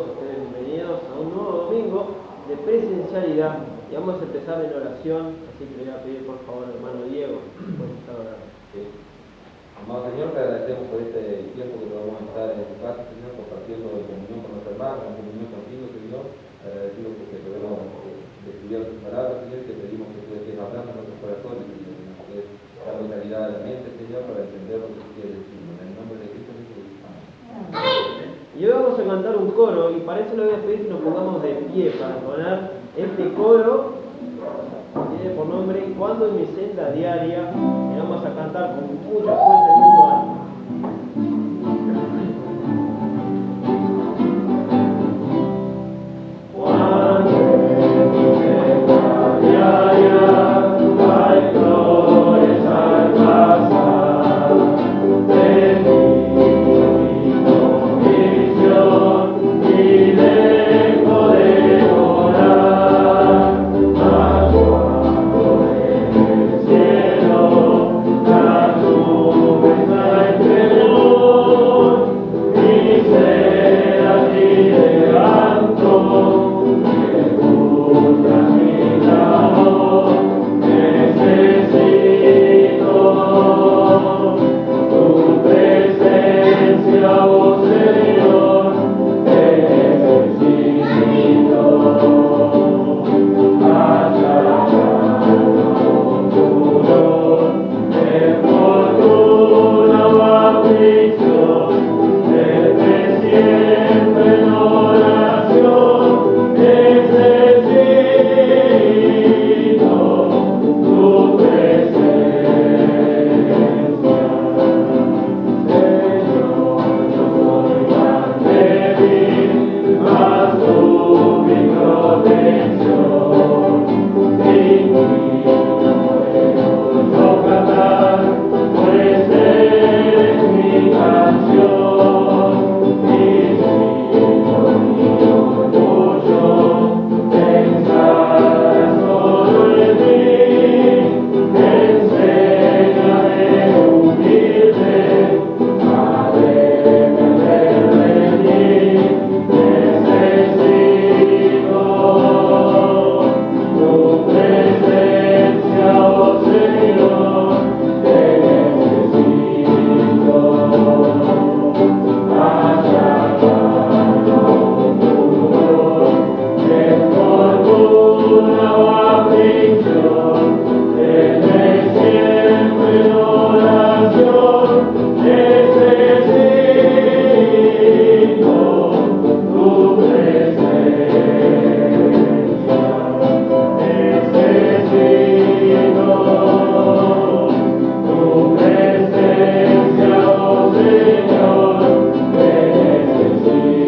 todos ustedes bienvenidos a un nuevo domingo de presencialidad. Y vamos a empezar en oración, así que le voy a pedir por favor al hermano Diego, puede estar orando. Sí. Amado Señor, te agradecemos por este tiempo que podamos estar en tu casa, Señor, compartiendo en comunión con nuestros hermanos, en comunión contigo, Señor. Agradecido porque podemos estudiar tus palabras, Señor, y te pedimos que tú estés hablando en nuestros corazones, Señor, que nos puedes dar claridad a la mente, Señor, para entender lo que tú quieres decirnos. En el nombre de Cristo Jesús. Amén. Y hoy vamos a cantar un coro, y para eso le voy a pedir que nos pongamos de pie para entonar este coro que tiene por nombre Cuando en mi senda diaria, y vamos a cantar con mucha fuerza y mucho ánimo. Cuando en mi senda diaria hay flores al pasar, de mi convicción y dejo de orar, mas cuando en el cielo las nubes traen temor, mi ser allí levanto, escucha mi clamor, necesito tu presencia, oh Señor, necesito. Hasta futuro, de fortuna o aflicción, desde siempre en oración, necesito tu presencia. Señor, yo soy tan débil, mas tú mi protección. Sin ti no puedo cantar, pues eres mi canción. Y mi orgullo pensar solo en ti, enséñame humilde a depender de ti. Necesito tu presencia, oh Señor, te necesito. Hasta en fortuna o aflicción, desde siempre en oración, necesito tu presencia. Necesito tu presencia, oh Señor, te necesito.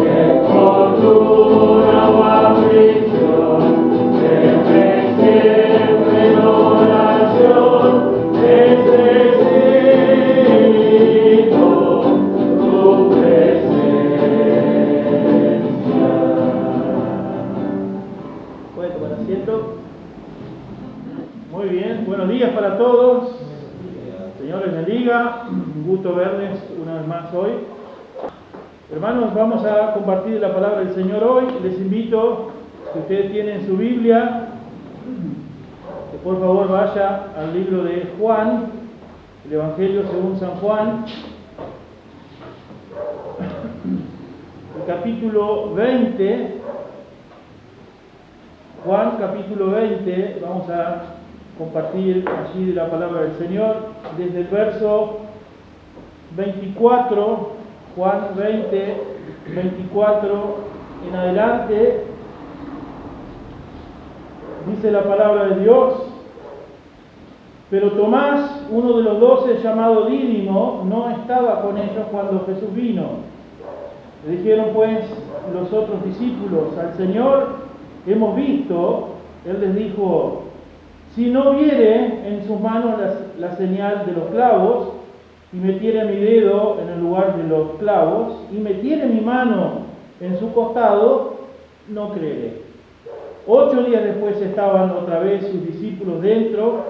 En fortuna o aflicción, desde siempre en oración, necesito tu presencia. ¿Puede tomar asiento? Muy bien, buenos días para todos. Señor les bendiga, un gusto verles una vez más hoy. Hermanos, vamos a compartir la palabra del Señor hoy. Les invito, si ustedes tienen su Biblia, que por favor vaya al libro de Juan, el Evangelio según San Juan, el capítulo 20. Juan capítulo 20, vamos a compartir allí de la palabra del Señor, desde el verso 24, Juan 20, 24 en adelante, dice la palabra de Dios. Pero Tomás, uno de los 12, llamado Dídimo, no estaba con ellos cuando Jesús vino. Le dijeron pues los otros discípulos: al Señor hemos visto. Él les dijo: si no viere en sus manos la señal de los clavos, y metiere mi dedo en el lugar de los clavos, y metiere mi mano en su costado, no creeré. 8 días después estaban otra vez sus discípulos dentro,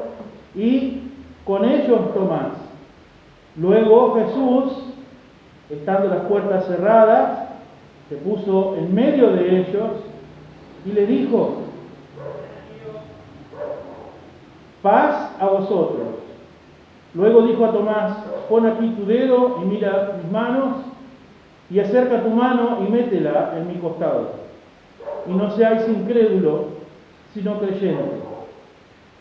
y con ellos Tomás. Luego Jesús, estando las puertas cerradas, se puso en medio de ellos y le dijo: paz a vosotros. Luego dijo a Tomás: pon aquí tu dedo y mira mis manos, y acerca tu mano y métela en mi costado. Y no seáis incrédulo, sino creyente.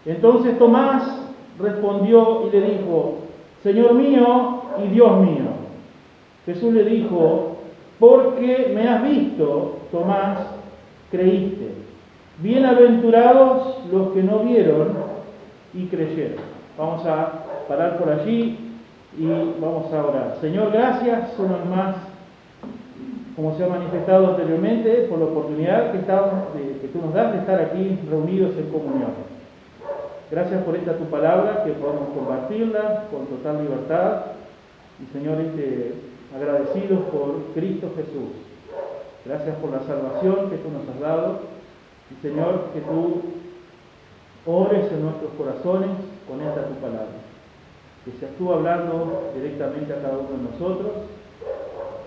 Entonces Tomás respondió y le dijo: Señor mío y Dios mío. Jesús le dijo: porque me has visto, Tomás, creíste. Bienaventurados los que no vieron y creyeron. Vamos a parar por allí y vamos a orar. Señor, gracias una vez más, como se ha manifestado anteriormente, por la oportunidad que tú nos das de estar aquí reunidos en comunión. Gracias por esta tu palabra, que podamos compartirla con total libertad. Y Señor, agradecidos por Cristo Jesús. Gracias por la salvación que tú nos has dado. Y Señor, que tú ores en nuestros corazones con esta tu palabra. Que seas tú hablando directamente a cada uno de nosotros.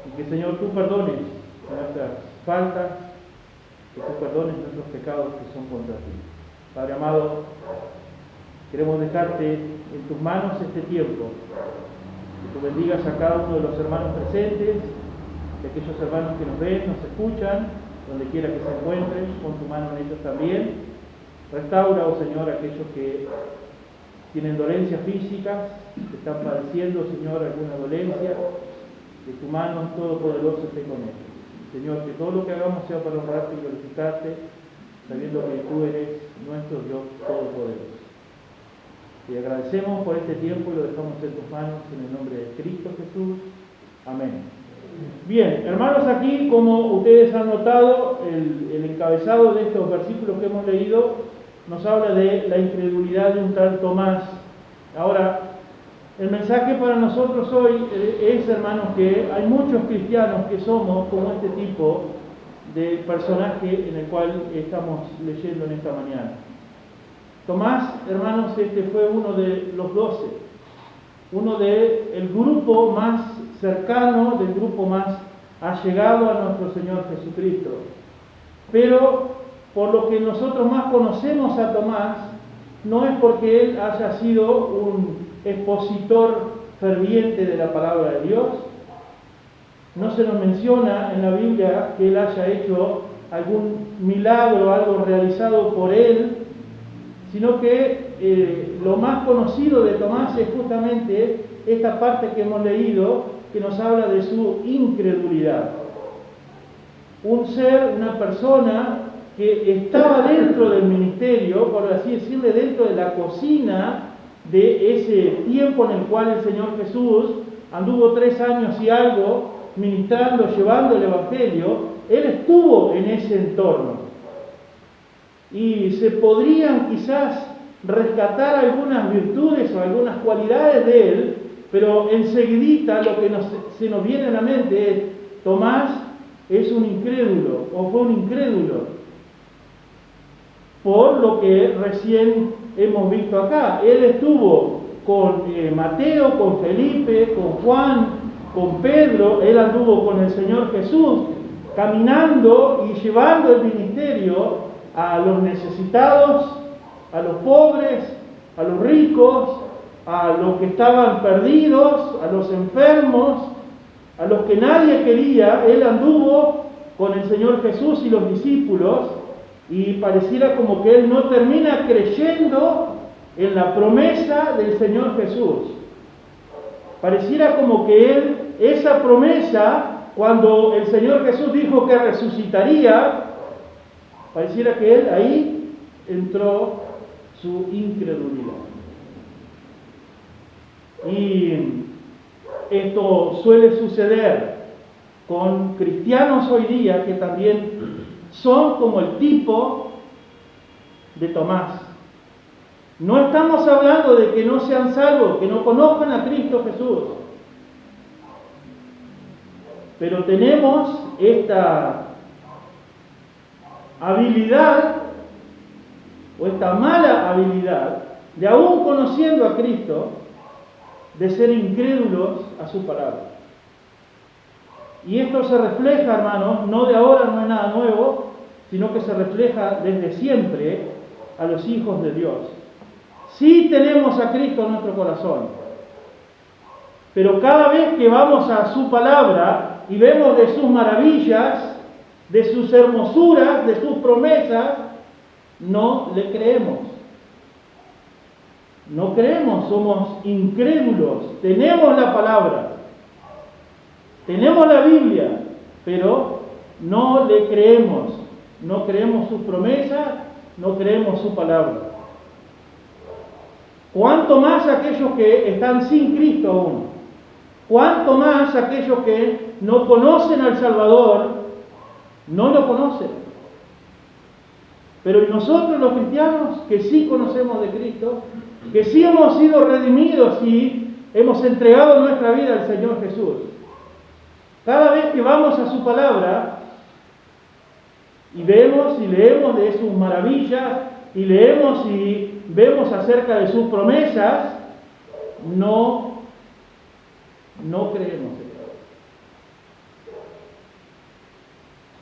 Y que, Señor, tú perdones nuestras faltas, que tú perdones nuestros pecados que son contra ti. Padre amado, queremos dejarte en tus manos este tiempo. Que tú bendigas a cada uno de los hermanos presentes, de aquellos hermanos que nos ven, nos escuchan, donde quiera que se encuentren, pon tu mano en ellos también. Restaura, oh Señor, a aquellos que tienen dolencias físicas, que están padeciendo, Señor, alguna dolencia. Que tu mano todopoderosa esté con ellos. Señor, que todo lo que hagamos sea para honrarte y glorificarte, sabiendo que tú eres nuestro Dios todopoderoso. Te agradecemos por este tiempo y lo dejamos en tus manos en el nombre de Cristo Jesús. Amén. Bien, hermanos, aquí, como ustedes han notado, el encabezado de estos versículos que hemos leído nos habla de la incredulidad de un tal Tomás. Ahora, el mensaje para nosotros hoy es, hermanos, que hay muchos cristianos que somos como este tipo de personaje en el cual estamos leyendo en esta mañana. Tomás, hermanos, fue uno de los 12, uno del grupo más cercano, del grupo más allegado a nuestro Señor Jesucristo. Pero por lo que nosotros más conocemos a Tomás, no es porque él haya sido un expositor ferviente de la palabra de Dios. No se nos menciona en la Biblia que él haya hecho algún milagro, algo realizado por él, sino que lo más conocido de Tomás es justamente esta parte que hemos leído, que nos habla de su incredulidad. Un ser, una persona que estaba dentro del ministerio, por así decirle, dentro de la cocina de ese tiempo en el cual el Señor Jesús anduvo 3 años y algo ministrando, llevando el Evangelio. Él estuvo en ese entorno y se podrían quizás rescatar algunas virtudes o algunas cualidades de él, pero enseguidita lo que se nos viene a la mente es: Tomás es un incrédulo o fue un incrédulo, por lo que recién hemos visto acá. Él estuvo con Mateo, con Felipe, con Juan, con Pedro. Él anduvo con el Señor Jesús, caminando y llevando el ministerio a los necesitados, a los pobres, a los ricos, a los que estaban perdidos, a los enfermos, a los que nadie quería. Él anduvo con el Señor Jesús y los discípulos. Y pareciera como que él no termina creyendo en la promesa del Señor Jesús. Pareciera como que él, esa promesa, cuando el Señor Jesús dijo que resucitaría, pareciera que él ahí entró su incredulidad. Y esto suele suceder con cristianos hoy día que también son como el tipo de Tomás. No estamos hablando de que no sean salvos, que no conozcan a Cristo Jesús. Pero tenemos esta habilidad, o esta mala habilidad, de aún conociendo a Cristo, de ser incrédulos a su palabra. Y esto se refleja, hermanos, no de ahora, no es nada nuevo, sino que se refleja desde siempre a los hijos de Dios. Sí tenemos a Cristo en nuestro corazón, pero cada vez que vamos a su palabra y vemos de sus maravillas, de sus hermosuras, de sus promesas, no le creemos. No creemos, somos incrédulos. Tenemos la palabra, tenemos la Biblia, pero no le creemos. No creemos sus promesas, no creemos su palabra. Cuanto más aquellos que están sin Cristo aún. Cuanto más aquellos que no conocen al Salvador, no lo conocen. Pero nosotros los cristianos que sí conocemos de Cristo, que sí hemos sido redimidos y hemos entregado nuestra vida al Señor Jesús, cada vez que vamos a su palabra y vemos y leemos de sus maravillas y leemos y vemos acerca de sus promesas, no creemos.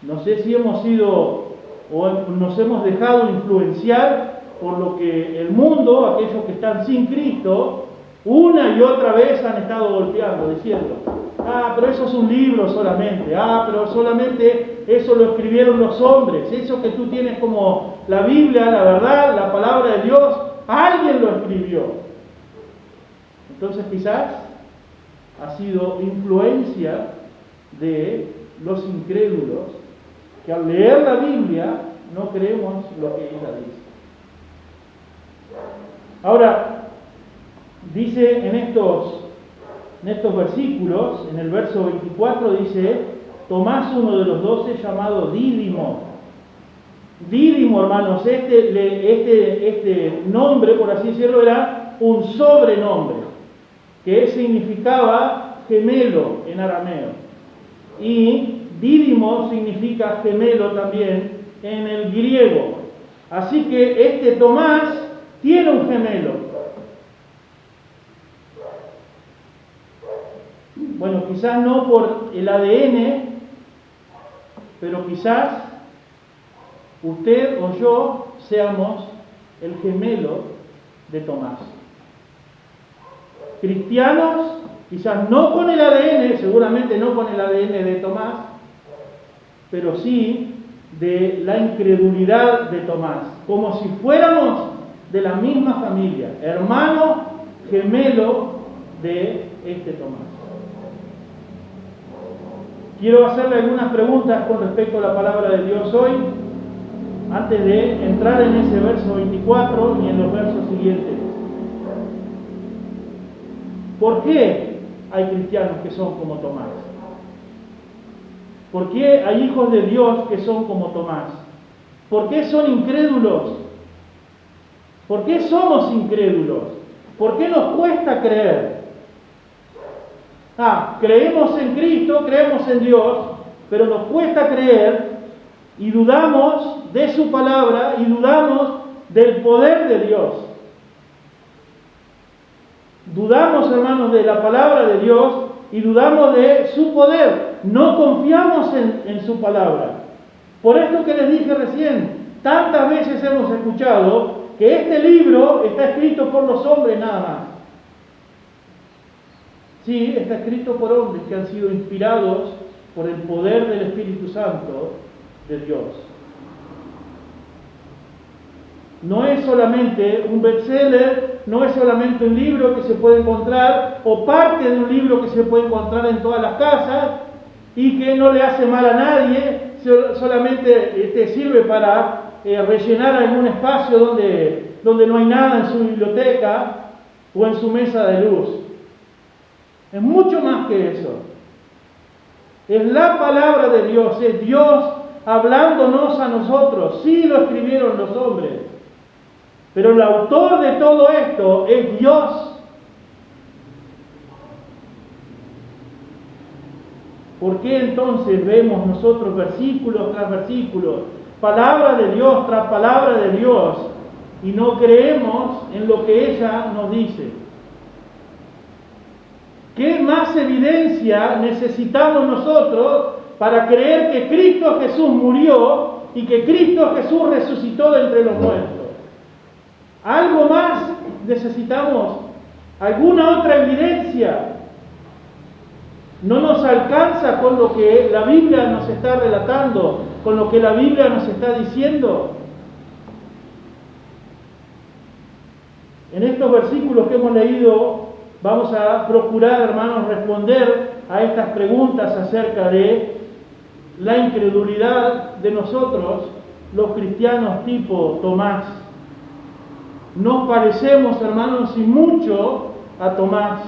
No sé si hemos sido o nos hemos dejado influenciar por lo que el mundo, aquellos que están sin Cristo, una y otra vez han estado golpeando, diciendo: pero eso es un libro solamente, pero solamente eso lo escribieron los hombres, eso que tú tienes como la Biblia, la verdad, la palabra de Dios, alguien lo escribió. Entonces quizás ha sido influencia de los incrédulos, que al leer la Biblia no creemos lo que ella dice. Ahora, dice en estos versículos, en el verso 24 dice: Tomás, uno de los 12, llamado Dídimo. Dídimo, hermanos, este nombre, por así decirlo, era un sobrenombre, que significaba gemelo en arameo. Y Dídimo significa gemelo también en el griego. Así que este Tomás tiene un gemelo. Bueno, quizás no por el ADN, pero quizás usted o yo seamos el gemelo de Tomás. Cristianos, quizás no con el ADN, seguramente no con el ADN de Tomás, pero sí de la incredulidad de Tomás, como si fuéramos de la misma familia, hermano gemelo de este Tomás. Quiero hacerle algunas preguntas con respecto a la palabra de Dios hoy, antes de entrar en ese verso 24 y en los versos siguientes. ¿Por qué hay cristianos que son como Tomás? ¿Por qué hay hijos de Dios que son como Tomás? ¿Por qué son incrédulos? ¿Por qué somos incrédulos? ¿Por qué nos cuesta creer? Creemos en Cristo, creemos en Dios, pero nos cuesta creer y dudamos de su palabra y dudamos del poder de Dios. Dudamos, hermanos, de la palabra de Dios y dudamos de su poder. No confiamos en su palabra. Por esto que les dije recién, tantas veces hemos escuchado que este libro está escrito por los hombres nada más. Sí, está escrito por hombres que han sido inspirados por el poder del Espíritu Santo de Dios. No es solamente un bestseller, no es solamente un libro que se puede encontrar o parte de un libro que se puede encontrar en todas las casas y que no le hace mal a nadie, solamente sirve para rellenar algún espacio donde no hay nada en su biblioteca o en su mesa de luz. Es mucho más que eso. Es la palabra de Dios, es Dios hablándonos a nosotros. Sí lo escribieron los hombres, pero el autor de todo esto es Dios. ¿Por qué entonces vemos nosotros versículos tras versículos, palabra de Dios tras palabra de Dios, y no creemos en lo que ella nos dice. ¿Qué más evidencia necesitamos nosotros para creer que Cristo Jesús murió y que Cristo Jesús resucitó de entre los muertos? ¿Algo más necesitamos? ¿Alguna otra evidencia? No nos alcanza con lo que la Biblia nos está relatando, con lo que la Biblia nos está diciendo. En estos versículos que hemos leído, vamos a procurar, hermanos, responder a estas preguntas acerca de la incredulidad de nosotros, los cristianos tipo Tomás. Nos parecemos, hermanos, y mucho a Tomás.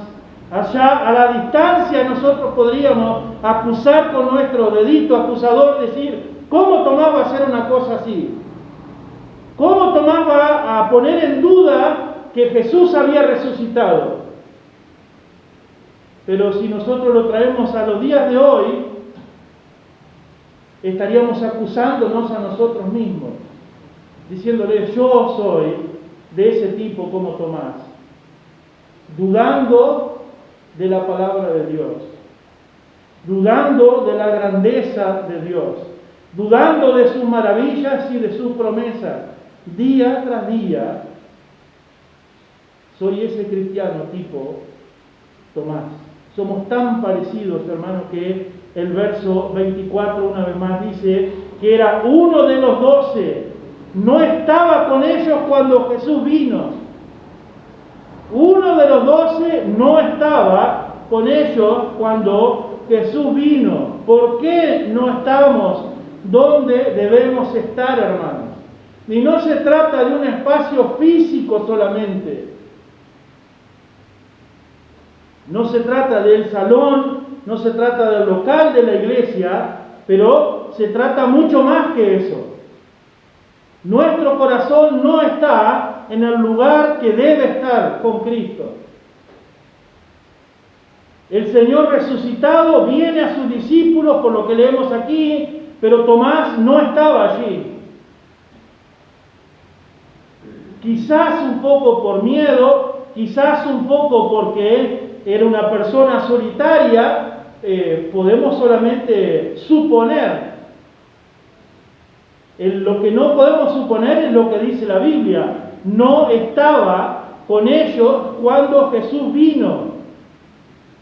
Allá a la distancia nosotros podríamos acusar con nuestro dedito acusador, decir, ¿cómo Tomás va a hacer una cosa así? ¿Cómo Tomás va a poner en duda que Jesús había resucitado? Pero si nosotros lo traemos a los días de hoy, estaríamos acusándonos a nosotros mismos, diciéndole, yo soy de ese tipo como Tomás, dudando de la palabra de Dios, dudando de la grandeza de Dios, dudando de sus maravillas y de sus promesas, día tras día. Soy ese cristiano tipo Tomás. Somos tan parecidos, hermanos, que el verso 24 una vez más dice que era uno de los 12. No estaba con ellos cuando Jesús vino. Uno de los 12 no estaba con ellos cuando Jesús vino. ¿Por qué no estamos donde debemos estar, hermanos? Y no se trata de un espacio físico solamente. No se trata del salón, no se trata del local de la iglesia, pero se trata mucho más que eso. Nuestro corazón no está en el lugar que debe estar con Cristo. El Señor resucitado viene a sus discípulos, por lo que leemos aquí, pero Tomás no estaba allí. Quizás un poco por miedo, quizás un poco porque era una persona solitaria, podemos solamente suponer. Lo que no podemos suponer es lo que dice la Biblia. No estaba con ellos cuando Jesús vino.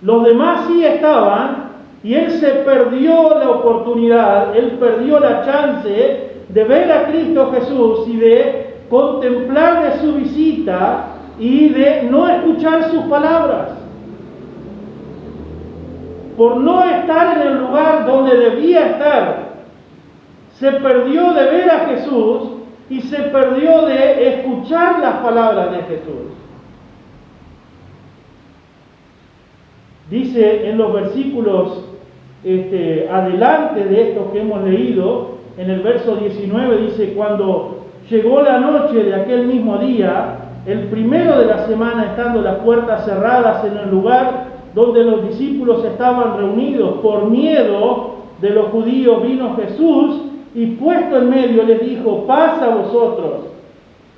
Los demás sí estaban y él se perdió la oportunidad, él perdió la chance de ver a Cristo Jesús y de contemplar de su visita y de no escuchar sus palabras. Por no estar en el lugar donde debía estar, se perdió de ver a Jesús y se perdió de escuchar las palabras de Jesús. Dice en los versículos adelante de estos que hemos leído, en el verso 19 dice, cuando llegó la noche de aquel mismo día, el primero de la semana, estando las puertas cerradas en el lugar donde los discípulos estaban reunidos, por miedo de los judíos, vino Jesús y puesto en medio les dijo, paz a vosotros.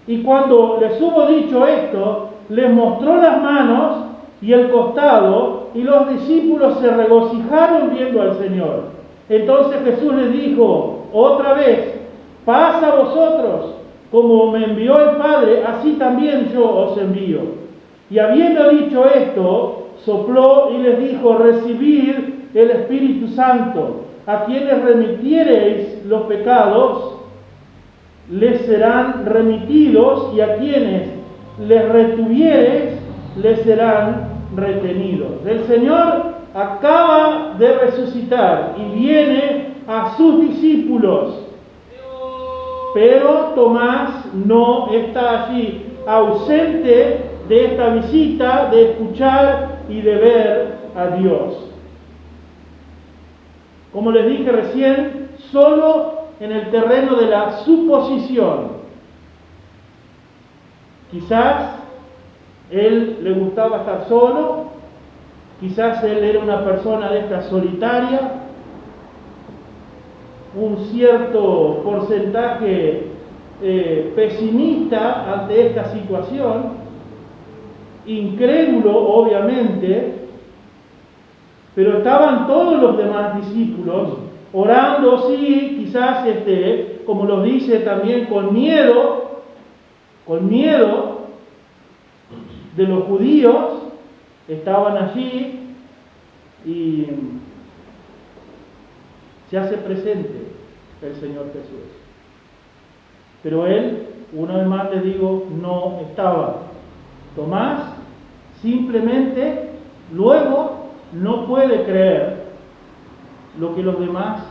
Y cuando les hubo dicho esto, les mostró las manos y el costado, y los discípulos se regocijaron viendo al Señor. Entonces Jesús les dijo otra vez, paz a vosotros, como me envió el Padre, así también yo os envío. Y habiendo dicho esto, sopló y les dijo, recibid el Espíritu Santo. A quienes remitiereis los pecados, les serán remitidos, y a quienes les retuviereis, les serán retenidos. El Señor acaba de resucitar y viene a sus discípulos, pero Tomás no está allí, ausente de esta visita, de escuchar y de ver a Dios. Como les dije recién, solo en el terreno de la suposición. Quizás él le gustaba estar solo, quizás él era una persona de esta solitaria, un cierto porcentaje pesimista ante esta situación, incrédulo obviamente, pero estaban todos los demás discípulos orando, sí, quizás como los dice también, con miedo de los judíos, estaban allí y se hace presente el Señor Jesús. Pero él, una vez más les digo, no estaba. Tomás simplemente luego no puede creer lo que los demás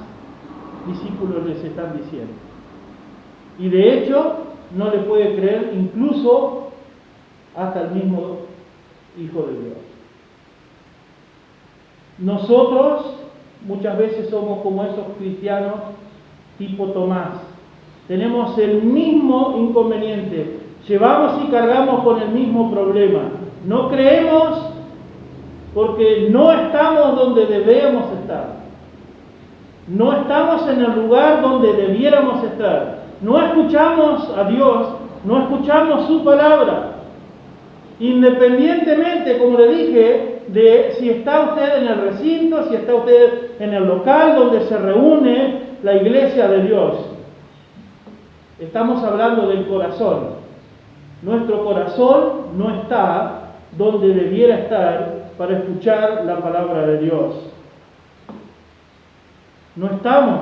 discípulos les están diciendo. Y de hecho no le puede creer incluso hasta el mismo Hijo de Dios. Nosotros muchas veces somos como esos cristianos tipo Tomás. Tenemos el mismo inconveniente. Llevamos y cargamos con el mismo problema. No creemos porque no estamos donde debemos estar. No estamos en el lugar donde debiéramos estar. No escuchamos a Dios, no escuchamos su palabra. Independientemente, como le dije, de si está usted en el recinto, si está usted en el local donde se reúne la iglesia de Dios. Estamos hablando del corazón. Nuestro corazón no está donde debiera estar para escuchar la palabra de Dios. No estamos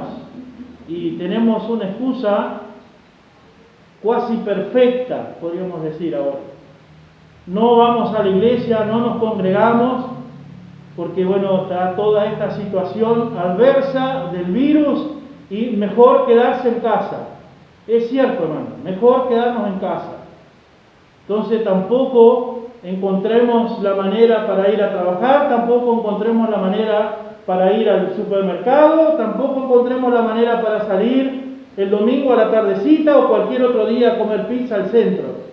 y tenemos una excusa cuasi perfecta, podríamos decir ahora. No vamos a la iglesia, no nos congregamos, porque bueno, está toda esta situación adversa del virus y mejor quedarse en casa. Es cierto, hermano, mejor quedarnos en casa. Entonces tampoco encontremos la manera para ir a trabajar, tampoco encontremos la manera para ir al supermercado, tampoco encontremos la manera para salir el domingo a la tardecita o cualquier otro día a comer pizza al centro.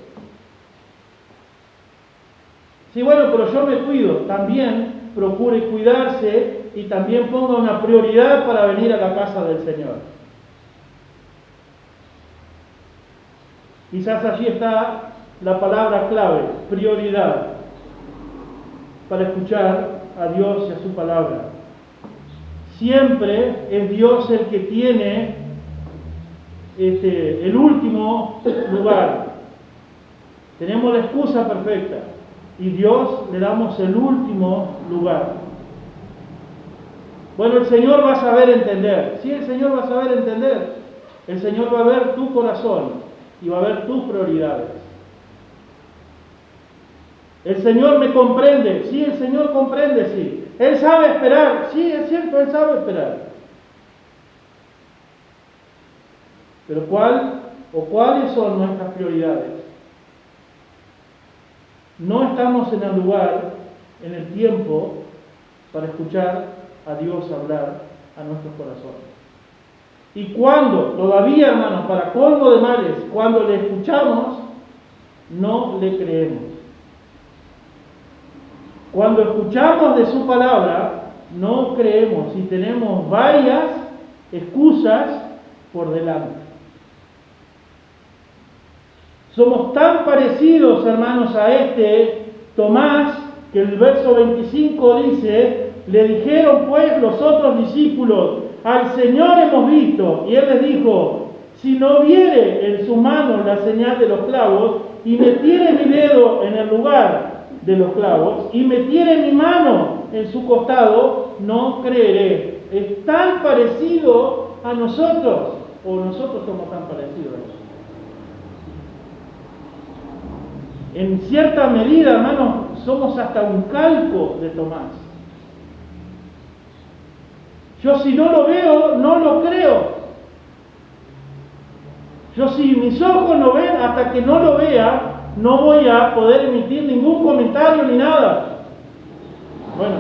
Sí, bueno, pero yo me cuido. También procure cuidarse y también ponga una prioridad para venir a la casa del Señor. Quizás allí está la palabra clave, prioridad, para escuchar a Dios y a su palabra. Siempre es Dios el que tiene el último lugar. Tenemos la excusa perfecta y Dios le damos el último lugar. Bueno, el Señor va a saber entender. Sí, el Señor va a saber entender. El Señor va a ver tu corazón y va a ver tus prioridades. El Señor me comprende. Sí, el Señor comprende, sí. Él sabe esperar. Sí, es cierto, Él sabe esperar. Pero ¿cuáles son nuestras prioridades? No estamos en el lugar, en el tiempo, para escuchar a Dios hablar a nuestros corazones. Y cuando, todavía hermanos, para colmo de males, cuando le escuchamos, no le creemos. Cuando escuchamos de su palabra, no creemos y tenemos varias excusas por delante. Somos tan parecidos, hermanos, a Tomás, que el verso 25 dice, le dijeron pues los otros discípulos, al Señor hemos visto, y Él les dijo, si no viere en su mano la señal de los clavos, y metiere mi dedo en el lugar de los clavos, y metiere mi mano en su costado, no creeré. Es tan parecido a nosotros, o nosotros somos tan parecidos a nosotros. En cierta medida, hermanos, somos hasta un calco de Tomás. Yo si no lo veo, no lo creo. Yo si mis ojos no ven, hasta que no lo vea, no voy a poder emitir ningún comentario ni nada. Bueno,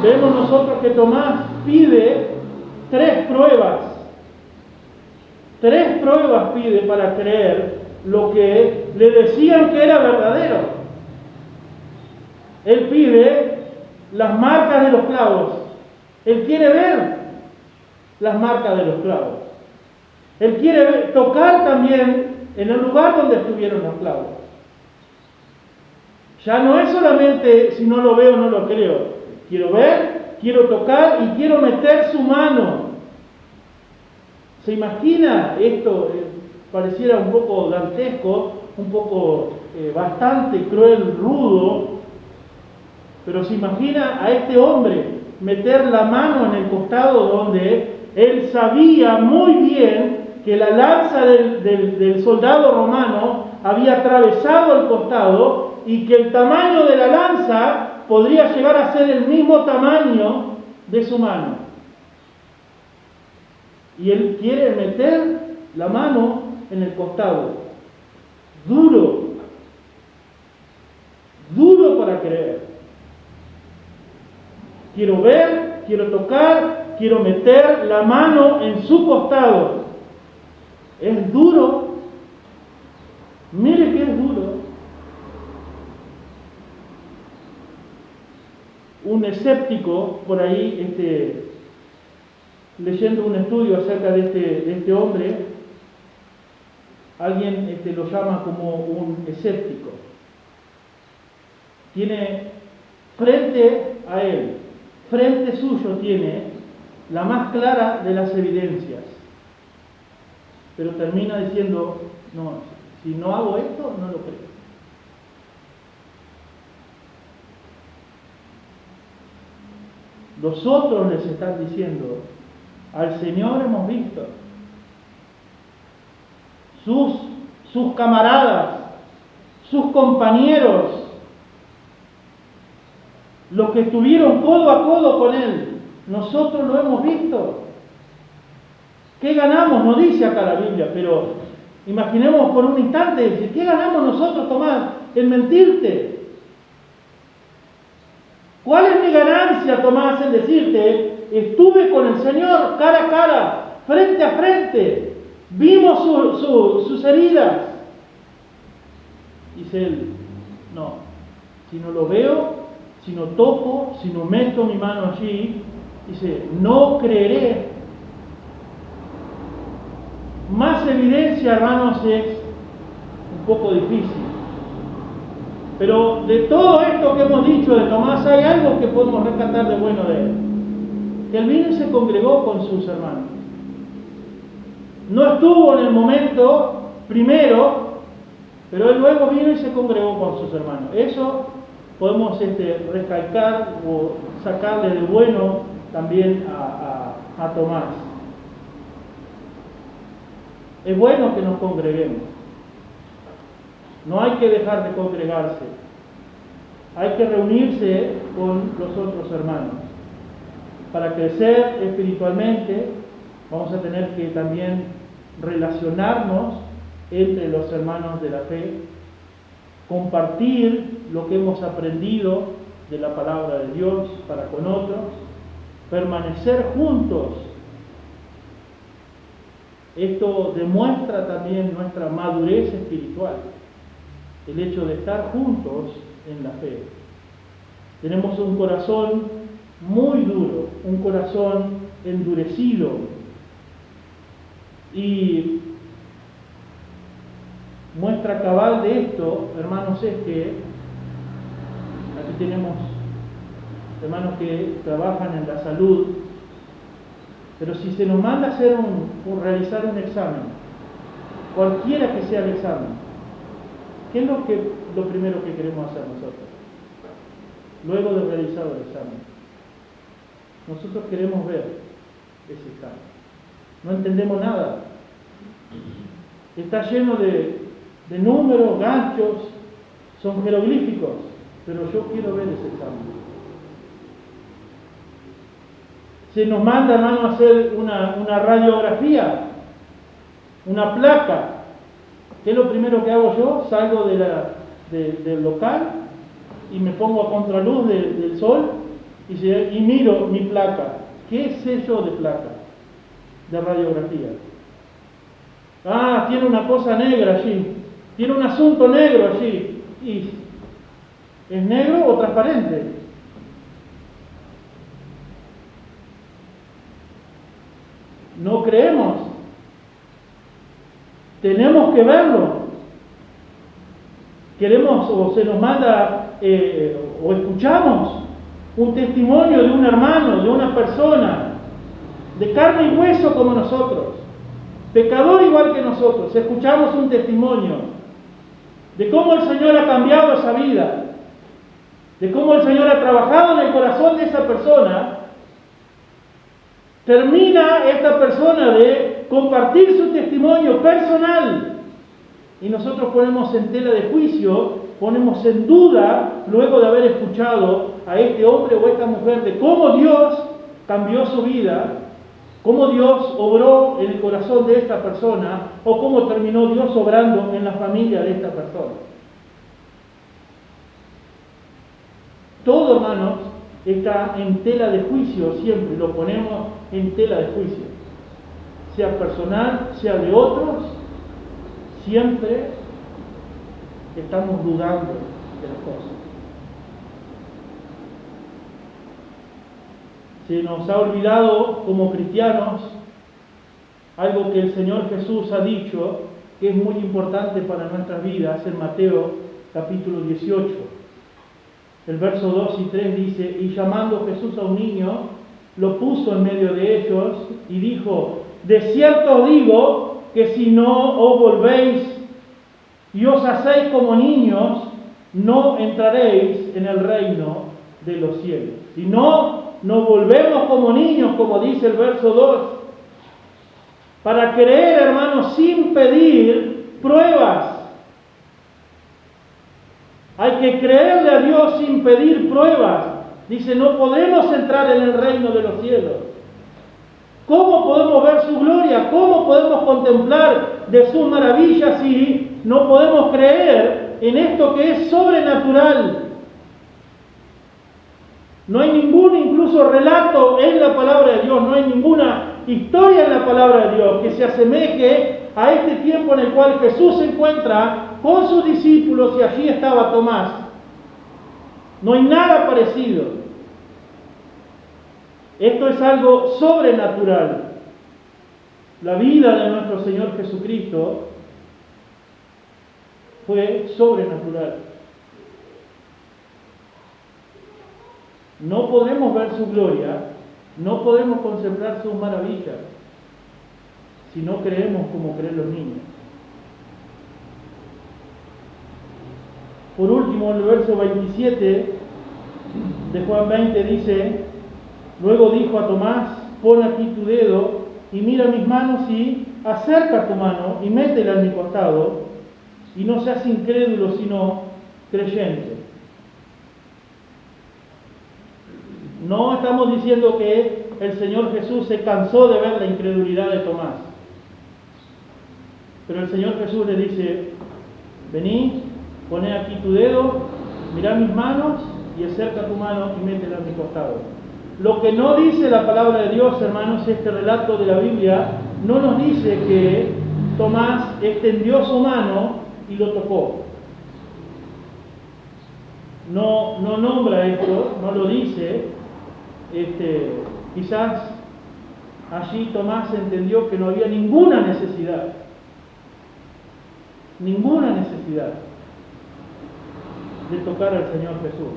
vemos nosotros que Tomás pide 3 pruebas. 3 pruebas pide para creer lo que le decían que era verdadero. Él pide las marcas de los clavos. Él quiere ver las marcas de los clavos. Él quiere tocar también en el lugar donde estuvieron los clavos. Ya no es solamente si no lo veo no lo creo. Quiero ver, quiero tocar y quiero meter su mano. ¿Se imagina esto? Pareciera un poco dantesco, un poco bastante cruel, rudo, pero se imagina a este hombre meter la mano en el costado donde él sabía muy bien que la lanza del soldado romano había atravesado el costado y que el tamaño de la lanza podría llegar a ser el mismo tamaño de su mano. Y él quiere meter la mano en el costado. Duro. Duro para creer. Quiero ver, quiero tocar, quiero meter la mano en su costado. Es duro. Mire que es duro. Un escéptico por ahí, leyendo un estudio acerca de este hombre, alguien lo llama como un escéptico. Tiene frente a él, frente suyo tiene la más clara de las evidencias, pero termina diciendo, no, si no hago esto, no lo creo. Los otros les están diciendo, al Señor hemos visto. Sus camaradas, sus compañeros, los que estuvieron codo a codo con Él, nosotros lo hemos visto. ¿Qué ganamos? No dice acá la Biblia, pero imaginemos por un instante, ¿qué ganamos nosotros, Tomás, en mentirte? ¿Cuál es mi ganancia, Tomás, en decirte, estuve con el Señor cara a cara, frente a frente, vimos sus heridas? Dice él, no, si no lo veo, si no toco, si no meto mi mano allí, dice, no creeré. Más evidencia, hermanos, es un poco difícil. Pero de todo esto que hemos dicho de Tomás, hay algo que podemos rescatar de bueno de él. Que él vino y se congregó con sus hermanos. No estuvo en el momento primero, pero él luego vino y se congregó con sus hermanos. Eso podemos recalcar o sacarle de bueno también a Tomás. Es bueno que nos congreguemos. No hay que dejar de congregarse. Hay que reunirse con los otros hermanos. Para crecer espiritualmente, vamos a tener que también relacionarnos entre los hermanos de la fe, compartir lo que hemos aprendido de la palabra de Dios para con otros, permanecer juntos. Esto demuestra también nuestra madurez espiritual, el hecho de estar juntos en la fe. Tenemos un corazón muy duro, un corazón endurecido, y muestra cabal de esto, hermanos, es que aquí tenemos hermanos que trabajan en la salud, pero si se nos manda a hacer realizar un examen, cualquiera que sea el examen, ¿qué es lo primero que queremos hacer nosotros? Luego de realizar el examen, nosotros queremos ver ese examen. No entendemos nada. Está lleno de números, ganchos, son jeroglíficos, pero yo quiero ver ese examen. Se nos manda, hermano, a hacer una radiografía, una placa. ¿Qué es lo primero que hago yo? Salgo del local y me pongo a contraluz del sol y miro mi placa. ¿Qué sé yo de placa? De radiografía. Ah, tiene una cosa negra allí. Tiene un asunto negro allí. ¿Y es negro o transparente? No creemos. tenemos que verlo. Queremos o se nos manda o escuchamos un testimonio de un hermano, de una persona, de carne y hueso como nosotros, pecador igual que nosotros. Escuchamos un testimonio de cómo el Señor ha cambiado esa vida, de cómo el Señor ha trabajado en el corazón de esa persona. Termina esta persona de compartir su testimonio personal y nosotros ponemos en tela de juicio, ponemos en duda, luego de haber escuchado a este hombre o esta mujer, de cómo Dios cambió su vida, cómo Dios obró en el corazón de esta persona o cómo terminó Dios obrando en la familia de esta persona. Todo, hermanos, está en tela de juicio siempre, lo ponemos en tela de juicio. Sea personal, sea de otros, siempre estamos dudando de las cosas. Se nos ha olvidado como cristianos algo que el Señor Jesús ha dicho que es muy importante para nuestras vidas en Mateo capítulo 18. El verso 2 y 3 dice: y llamando Jesús a un niño, lo puso en medio de ellos y dijo: de cierto os digo que si no os volvéis y os hacéis como niños, no entraréis en el reino de los cielos. Si no nos volvemos como niños, como dice el verso 2, para creer, hermanos, sin pedir pruebas. Hay que creerle a Dios sin pedir pruebas. Dice, no podremos entrar en el reino de los cielos. ¿Cómo podemos ver su gloria? ¿Cómo podemos contemplar de sus maravillas si no podemos creer en esto que es sobrenatural? No hay ningún incluso relato en la palabra de Dios, no hay ninguna historia en la palabra de Dios que se asemeje a este tiempo en el cual Jesús se encuentra con sus discípulos y allí estaba Tomás. No hay nada parecido. Esto es algo sobrenatural. La vida de nuestro Señor Jesucristo fue sobrenatural. No podemos ver su gloria, no podemos contemplar sus maravillas si no creemos como creen los niños. Por último, en el verso 27 de Juan 20 dice: luego dijo a Tomás: pon aquí tu dedo y mira mis manos y acerca tu mano y métela en mi costado, y no seas incrédulo sino creyente. No estamos diciendo que el Señor Jesús se cansó de ver la incredulidad de Tomás, pero el Señor Jesús le dice: vení, poné aquí tu dedo, mirá mis manos y acerca tu mano y métela en mi costado. Lo que no dice la palabra de Dios, hermanos, este relato de la Biblia, no nos dice que Tomás extendió su mano y lo tocó. No nombra esto, no lo dice. Quizás allí Tomás entendió que no había ninguna necesidad de tocar al Señor Jesús.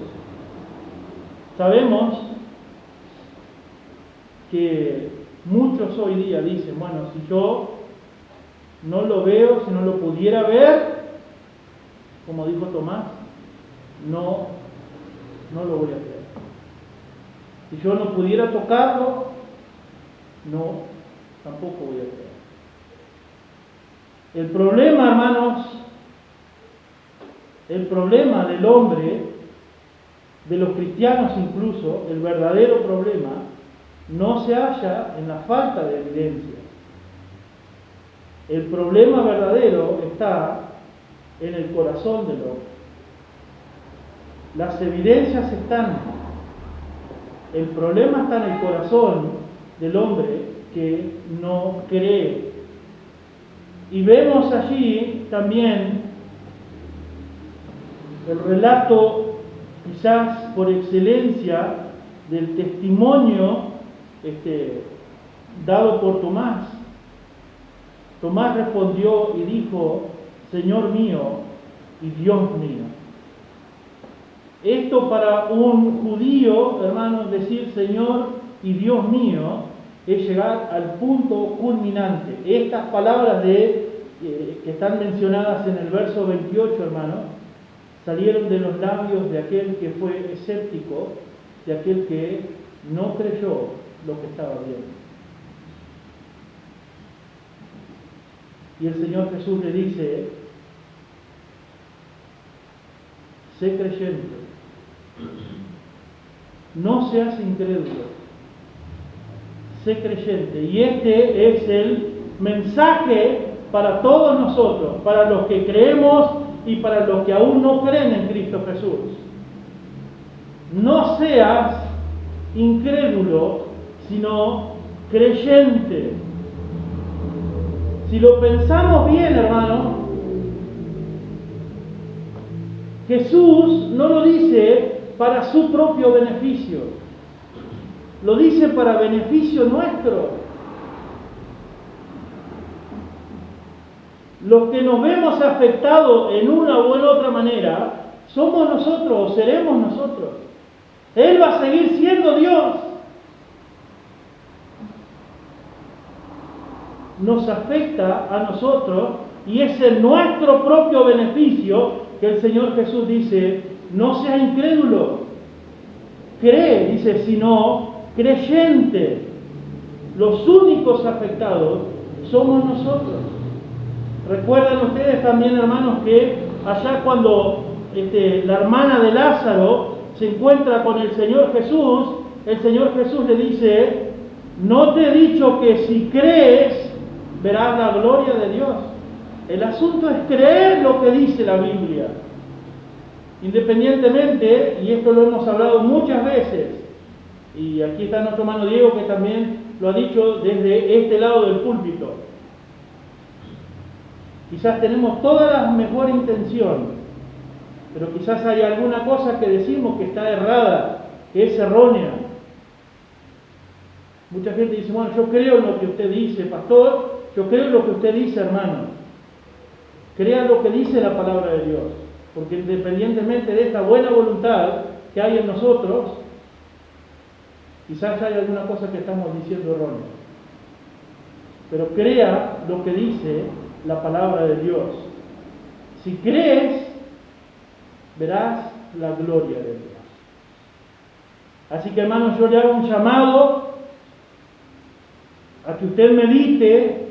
Sabemos que muchos hoy día dicen: bueno, si yo no lo veo, si no lo pudiera ver, como dijo Tomás, no lo voy a creer. Si yo no pudiera tocarlo, tampoco voy a creer. El problema, hermanos, el problema del hombre, de los cristianos incluso, el verdadero problema, no se halla en la falta de evidencia. El problema verdadero está en el corazón del hombre. Las evidencias están. El problema está en el corazón del hombre que no cree. Y vemos allí también el relato, quizás por excelencia, del testimonio dado por Tomás. Tomás respondió y dijo: Señor mío y Dios mío. Esto para un judío, hermanos, decir Señor y Dios mío es llegar al punto culminante. Estas palabras que están mencionadas en el verso 28, hermanos, salieron de los labios de aquel que fue escéptico, de aquel que no creyó lo que estaba viendo. Y el Señor Jesús le dice: sé creyente, no seas incrédulo, sé creyente. Y este es el mensaje para todos nosotros, para los que creemos y para los que aún no creen en Cristo Jesús. No seas incrédulo, sino creyente. Si lo pensamos bien, hermano, Jesús no lo dice para su propio beneficio, lo dice para beneficio nuestro. Los que nos vemos afectados en una u en otra manera, somos nosotros o seremos nosotros. Él va a seguir siendo Dios. Nos afecta a nosotros y es en nuestro propio beneficio que el Señor Jesús dice: no seas incrédulo, cree, dice, sino creyente. Los únicos afectados somos nosotros. Recuerdan ustedes también, hermanos, que allá cuando la hermana de Lázaro se encuentra con el Señor Jesús le dice: no te he dicho que si crees verás la gloria de Dios. El asunto es creer lo que dice la Biblia. Independientemente, y esto lo hemos hablado muchas veces, y aquí está nuestro hermano Diego que también lo ha dicho desde este lado del púlpito. Quizás tenemos toda la mejor intención, pero quizás hay alguna cosa que decimos que está errada, que es errónea. Mucha gente dice: bueno, yo creo en lo que usted dice, pastor, yo creo en lo que usted dice, hermano. Crea lo que dice la palabra de Dios, porque independientemente de esta buena voluntad que hay en nosotros, quizás hay alguna cosa que estamos diciendo errónea. Pero crea lo que dice la palabra de Dios. Si crees, verás la gloria de Dios. Así que, hermanos, yo le hago un llamado a que usted medite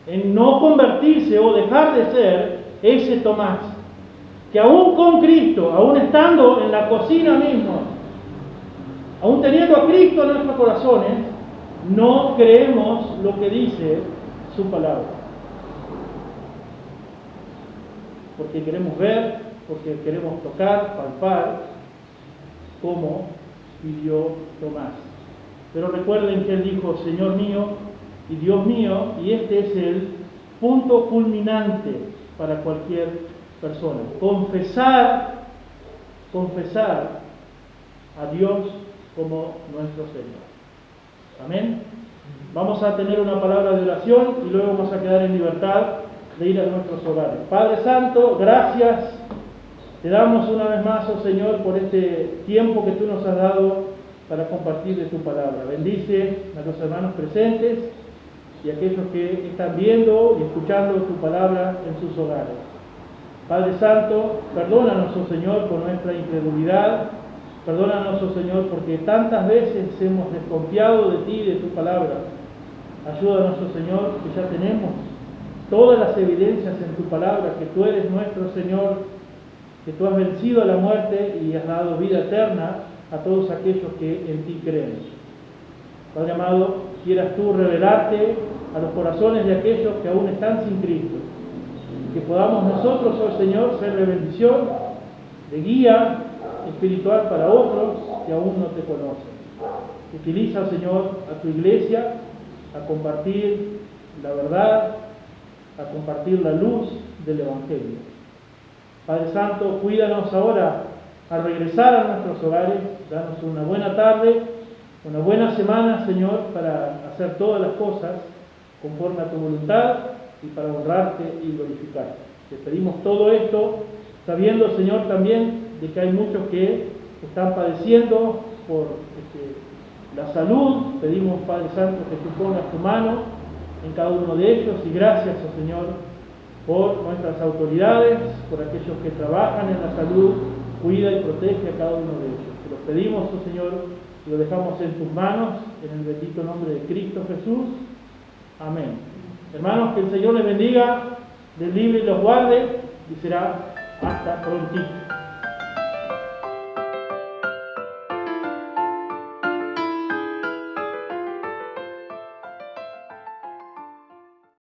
en no convertirse o dejar de ser ese Tomás, que aún con Cristo, aún estando en la cocina mismo, aún teniendo a Cristo en nuestros corazones, no creemos lo que dice su palabra. Porque queremos ver, porque queremos tocar, palpar, como pidió Tomás. Pero recuerden que él dijo: Señor mío y Dios mío, y este es el punto culminante para cualquier persona. Confesar a Dios como nuestro Señor. Amén. Vamos a tener una palabra de oración y luego vamos a quedar en libertad de ir a nuestros hogares. Padre Santo, gracias te damos una vez más, oh Señor, por este tiempo que tú nos has dado para compartir de tu palabra. Bendice a los hermanos presentes y a aquellos que están viendo y escuchando tu palabra en sus hogares. Padre Santo, perdónanos, oh Señor, por nuestra incredulidad. Perdónanos, oh Señor, porque tantas veces hemos desconfiado de ti y de tu palabra. Ayúdanos, oh Señor, que ya tenemos todas las evidencias en tu palabra, que tú eres nuestro Señor, que tú has vencido a la muerte y has dado vida eterna a todos aquellos que en ti creen. Padre amado, quieras tú revelarte a los corazones de aquellos que aún están sin Cristo. Que podamos nosotros, oh Señor, ser de bendición, de guía espiritual para otros que aún no te conocen. Utiliza, Señor, a tu iglesia a compartir la verdad, a compartir la luz del Evangelio. Padre Santo, cuídanos ahora al regresar a nuestros hogares. Danos una buena tarde, una buena semana, Señor, para hacer todas las cosas conforme a tu voluntad y para honrarte y glorificarte. Te pedimos todo esto, sabiendo, Señor, también de que hay muchos que están padeciendo por la salud. Pedimos, Padre Santo, que tú pongas tu mano en cada uno de ellos, y gracias, oh Señor, por nuestras autoridades, por aquellos que trabajan en la salud. Cuida y protege a cada uno de ellos. Te lo pedimos, oh Señor, y lo dejamos en tus manos, en el bendito nombre de Cristo Jesús. Amén. Hermanos, que el Señor les bendiga, les libre y los guarde, y será hasta pronto.